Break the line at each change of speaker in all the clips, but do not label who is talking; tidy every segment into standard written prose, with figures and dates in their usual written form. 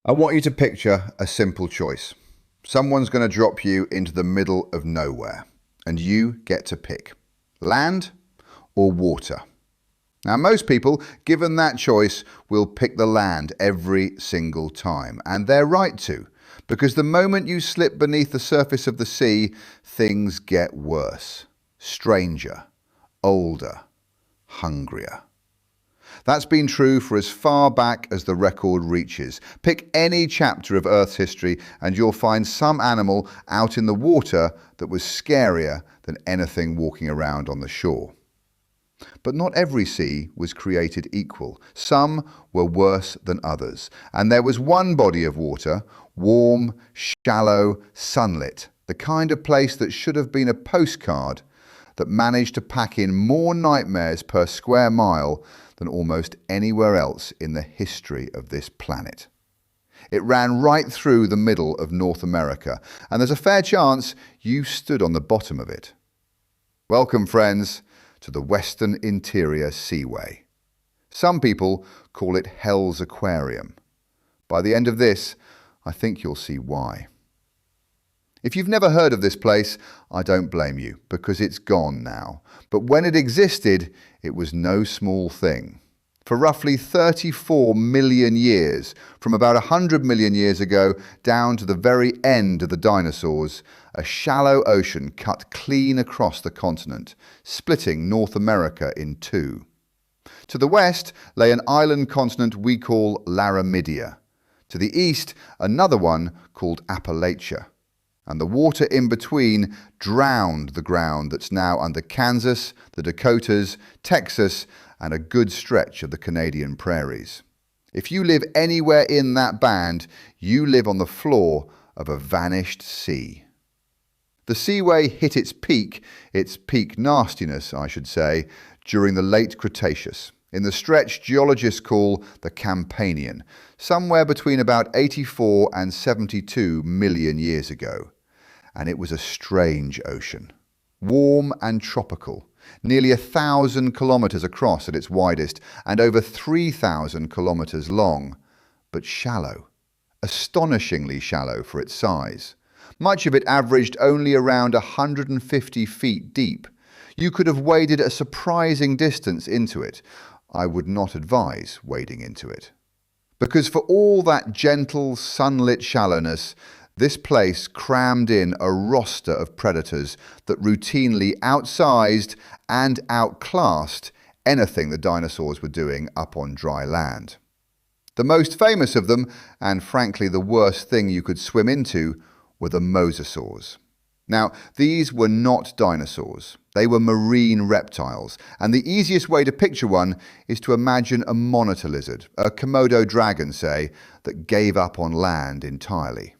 I want you to picture a simple choice. Someone's going to drop you into the middle of nowhere, and you get to pick land or water. Now, most people, given that choice, will pick the land every single time, and they're right to, because the moment you slip beneath the surface of the sea, things get worse, stranger, older, hungrier. That's been true for as far back as the record reaches. Pick any chapter of Earth's history and you'll find some animal out in the water that was scarier than anything walking around on the shore. But not every sea was created equal. Some were worse than others. And there was one body of water, warm, shallow, sunlit, the kind of place that should have been a postcard, that managed to pack in more nightmares per square mile than almost anywhere else in the history of this planet. It ran right through the middle of North America, and there's a fair chance you stood on the bottom of it. Welcome, friends, to the Western Interior Seaway. Some people call it Hell's Aquarium. By the end of this, I think you'll see why. If you've never heard of this place, I don't blame you, because it's gone now. But when it existed, it was no small thing. For roughly 34 million years, from about 100 million years ago down to the very end of the dinosaurs, a shallow ocean cut clean across the continent, splitting North America in two. To the west lay an island continent we call Laramidia. To the east, another one called Appalachia. And the water in between drowned the ground that's now under Kansas, the Dakotas, Texas, and a good stretch of the Canadian prairies. If you live anywhere in that band, you live on the floor of a vanished sea. The Seaway hit its peak nastiness, I should say, during the Late Cretaceous, in the stretch geologists call the Campanian, somewhere between about 84 and 72 million years ago. And it was a strange ocean, warm and tropical, nearly 1,000 kilometers across at its widest and over 3,000 kilometers long, but shallow, astonishingly shallow for its size. Much of it averaged only around 150 feet deep. You could have waded a surprising distance into it. I would not advise wading into it. Because for all that gentle, sunlit shallowness, this place crammed in a roster of predators that routinely outsized and outclassed anything the dinosaurs were doing up on dry land. The most famous of them, and frankly the worst thing you could swim into, were the mosasaurs. Now, these were not dinosaurs. They were marine reptiles, and the easiest way to picture one is to imagine a monitor lizard, a Komodo dragon, say, that gave up on land entirely.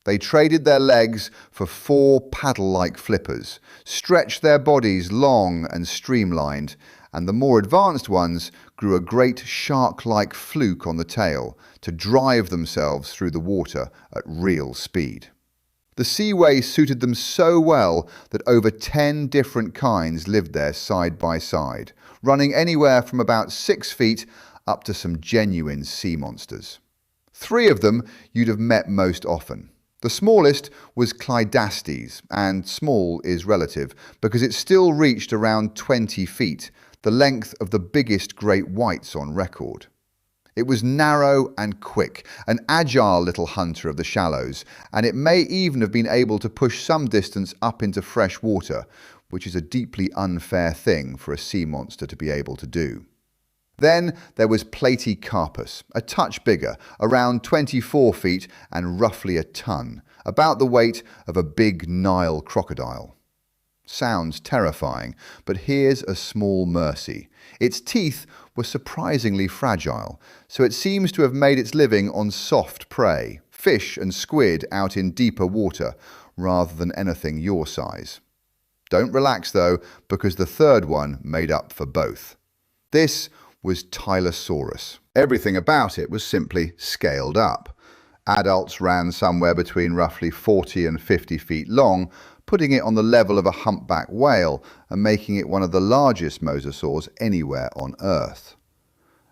They traded their legs for 4 paddle-like flippers, stretched their bodies long and streamlined, and the more advanced ones grew a great shark-like fluke on the tail to drive themselves through the water at real speed. The Seaway suited them so well that over 10 different kinds lived there side by side, running anywhere from about 6 feet up to some genuine sea monsters. 3 of them you'd have met most often. The smallest was Clydastes, and small is relative because it still reached around 20 feet, the length of the biggest great whites on record. It was narrow and quick, an agile little hunter of the shallows, and it may even have been able to push some distance up into fresh water, which is a deeply unfair thing for a sea monster to be able to do. Then there was Platycarpus, a touch bigger, around 24 feet and roughly a ton, about the weight of a big Nile crocodile. Sounds terrifying, but here's a small mercy. Its teeth were surprisingly fragile, so it seems to have made its living on soft prey, fish and squid out in deeper water, rather than anything your size. Don't relax though, because the third one made up for both. This was Tylosaurus. Everything about it was simply scaled up. Adults ran somewhere between roughly 40 and 50 feet long, putting it on the level of a humpback whale and making it one of the largest mosasaurs anywhere on Earth.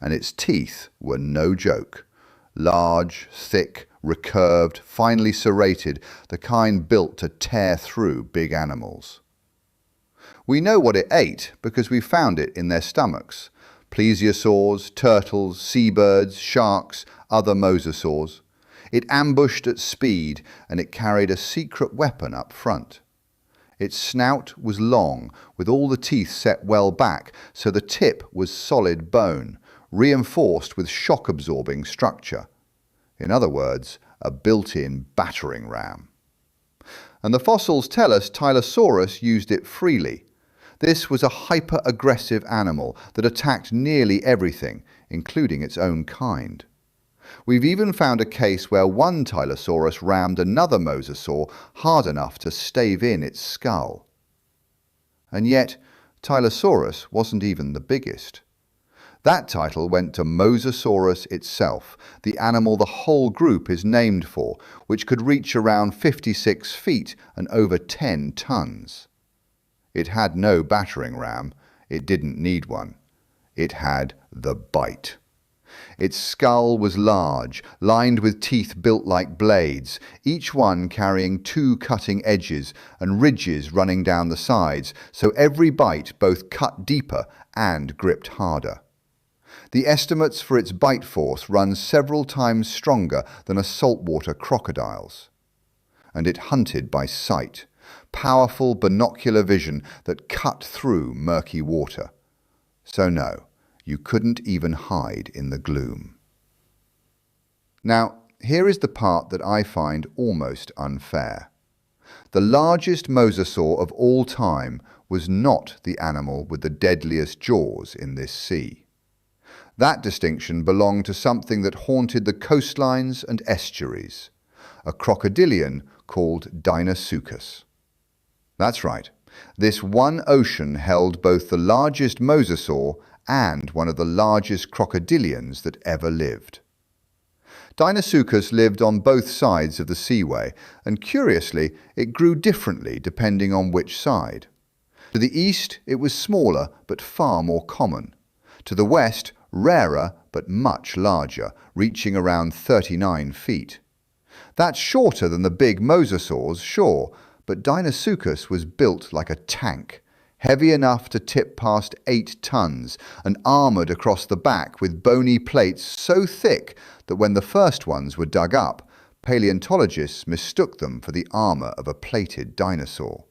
And its teeth were no joke. large, thick, recurved, finely serrated, the kind built to tear through big animals. We know what it ate because we found it in their stomachs. Plesiosaurs, turtles, seabirds, sharks, other mosasaurs. It ambushed at speed, and it carried a secret weapon up front. Its snout was long, with all the teeth set well back, so the tip was solid bone, reinforced with shock-absorbing structure. In other words, a built-in battering-ram. And the fossils tell us Tylosaurus used it freely. This was a hyper-aggressive animal that attacked nearly everything, including its own kind. We've even found a case where one Tylosaurus rammed another mosasaur hard enough to stave in its skull. And yet, Tylosaurus wasn't even the biggest. That title went to Mosasaurus itself, the animal the whole group is named for, which could reach around 56 feet and over 10 tons. It had no battering ram. It didn't need one. It had the bite. Its skull was large, lined with teeth built like blades, each one carrying 2 cutting edges and ridges running down the sides, so every bite both cut deeper and gripped harder. The estimates for its bite force run several times stronger than a saltwater crocodile's. And it hunted by sight, powerful binocular vision that cut through murky water. So no, you couldn't even hide in the gloom. Now, here is the part that I find almost unfair. The largest mosasaur of all time was not the animal with the deadliest jaws in this sea. That distinction belonged to something that haunted the coastlines and estuaries, a crocodilian called Deinosuchus. That's right, this one ocean held both the largest mosasaur and one of the largest crocodilians that ever lived. Deinosuchus lived on both sides of the seaway, and curiously, it grew differently depending on which side. To the east, it was smaller but far more common. To the west, rarer but much larger, reaching around 39 feet. That's shorter than the big mosasaurs, sure, but Deinosuchus was built like a tank, heavy enough to tip past 8 tons and armoured across the back with bony plates so thick that when the first ones were dug up, paleontologists mistook them for the armour of a plated dinosaur.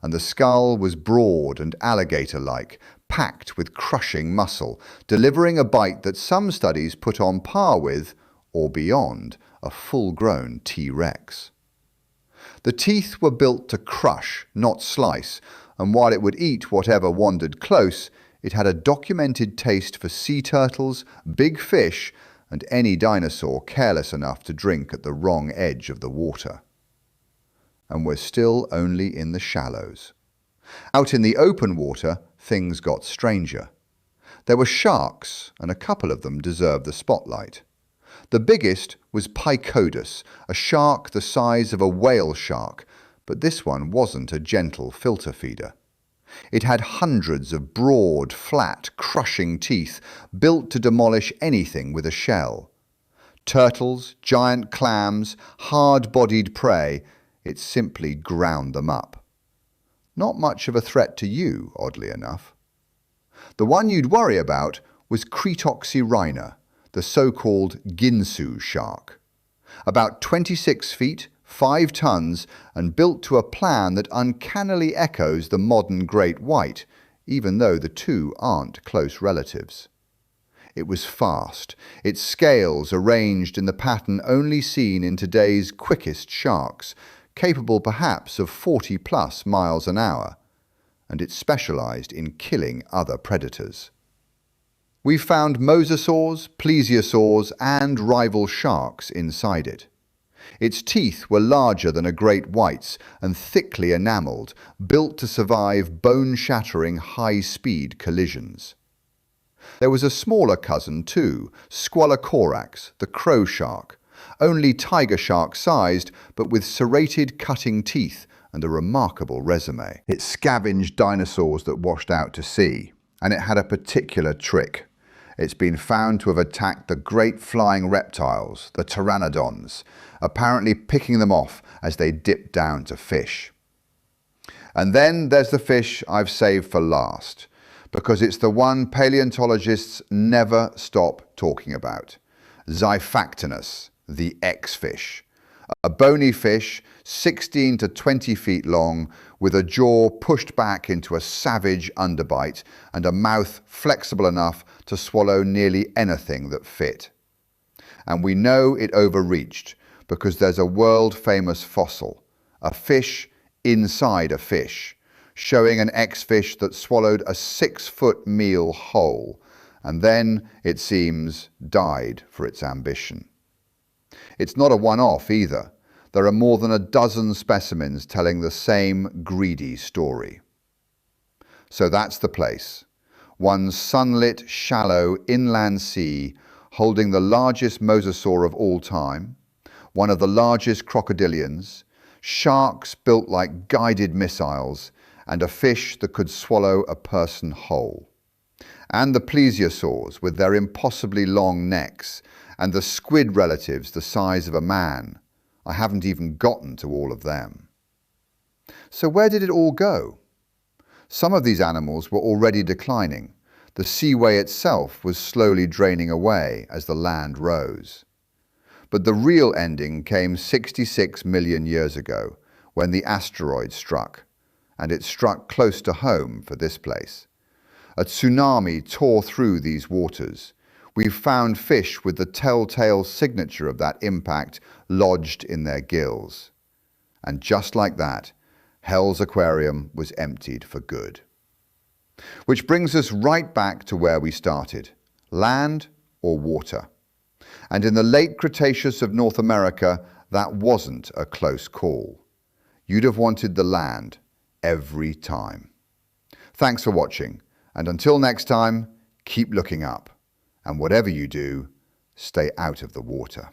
And the skull was broad and alligator-like, packed with crushing muscle, delivering a bite that some studies put on par with, or beyond, a full-grown T-Rex. The teeth were built to crush, not slice, and while it would eat whatever wandered close, it had a documented taste for sea turtles, big fish, and any dinosaur careless enough to drink at the wrong edge of the water. And we're still only in the shallows. Out in the open water, things got stranger. There were sharks, and a couple of them deserved the spotlight. The biggest was Pycodus, a shark the size of a whale shark, but this one wasn't a gentle filter feeder. It had hundreds of broad, flat, crushing teeth, built to demolish anything with a shell. Turtles, giant clams, hard-bodied prey, it simply ground them up. Not much of a threat to you, oddly enough. The one you'd worry about was Cretoxyrhina, the so-called Ginsu shark. About 26 feet, 5 tons, and built to a plan that uncannily echoes the modern great white, even though the two aren't close relatives. It was fast, its scales arranged in the pattern only seen in today's quickest sharks, capable perhaps of 40+ miles an hour, and it specialized in killing other predators. We found mosasaurs, plesiosaurs, and rival sharks inside it. Its teeth were larger than a great white's and thickly enamelled, built to survive bone-shattering high-speed collisions. There was a smaller cousin too, Squalocorax, the crow shark, only tiger shark-sized, but with serrated cutting teeth and a remarkable resume. It scavenged dinosaurs that washed out to sea, and it had a particular trick. It's been found to have attacked the great flying reptiles, the pteranodons, apparently picking them off as they dip down to fish. And then there's the fish I've saved for last, because it's the one paleontologists never stop talking about. Xiphactinus, the X-fish. A bony fish, 16 to 20 feet long, with a jaw pushed back into a savage underbite and a mouth flexible enough to swallow nearly anything that fit. And we know it overreached because there's a world-famous fossil, a fish inside a fish, showing an X-fish that swallowed a 6-foot meal whole, and then, it seems, died for its ambition. It's not a one-off either. There are more than a dozen specimens telling the same greedy story. So that's the place. One sunlit, shallow inland sea holding the largest mosasaur of all time, one of the largest crocodilians, sharks built like guided missiles, and a fish that could swallow a person whole. And the plesiosaurs with their impossibly long necks, and the squid relatives the size of a man. I haven't even gotten to all of them. So where did it all go? Some of these animals were already declining. The seaway itself was slowly draining away as the land rose. But the real ending came 66 million years ago, when the asteroid struck, and it struck close to home for this place. A tsunami tore through these waters. We've found fish with the telltale signature of that impact lodged in their gills. And just like that, Hell's aquarium was emptied for good. Which brings us right back to where we started, land or water. And in the late Cretaceous of North America, that wasn't a close call. You'd have wanted the land every time. Thanks for watching, and until next time, keep looking up. And whatever you do, stay out of the water.